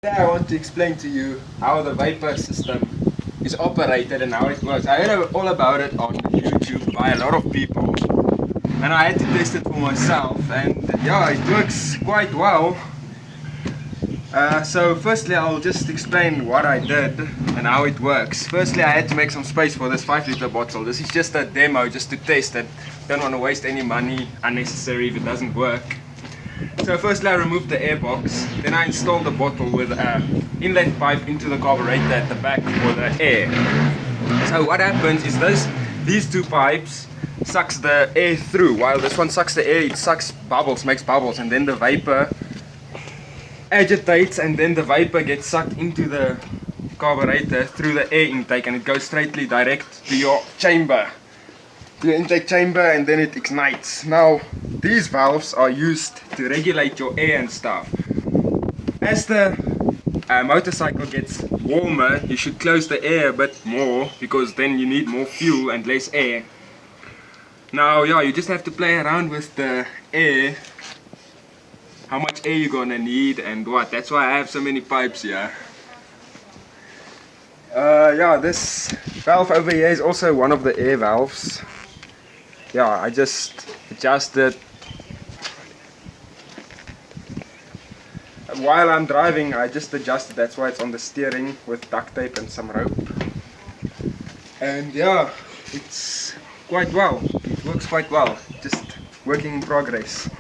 Today I want to explain to you how the Vapour system is operated and how it works. I heard all about it on YouTube by a lot of people and I had to test it for myself, and yeah, it works quite well. So firstly I'll just explain what I did and how it works. Firstly I had to make some space for this 5-litre bottle. This is just a demo just to test it. Don't want to waste any money unnecessary if it doesn't work. So firstly I removed the air box, then I installed the bottle with an inlet pipe into the carburetor at the back for the air. So what happens is these two pipes sucks the air through. While this one sucks the air, it sucks bubbles, makes bubbles, and then the vapor agitates, and then the vapor gets sucked into the carburetor through the air intake, and it goes straightly direct to your chamber, to your intake chamber, and then it ignites. Now these valves are used to regulate your air and stuff. As the motorcycle gets warmer, you should close the air a bit more, because then you need more fuel and less air. Now yeah, you just have to play around with the air, how much air you're gonna need and what. That's why I have so many pipes here. Yeah, this valve over here is also one of the air valves. Yeah, I just adjusted. While I'm driving, I just adjusted, that's why it's on the steering with duct tape and some rope. And yeah, it's quite well. It works quite well. Just working in progress.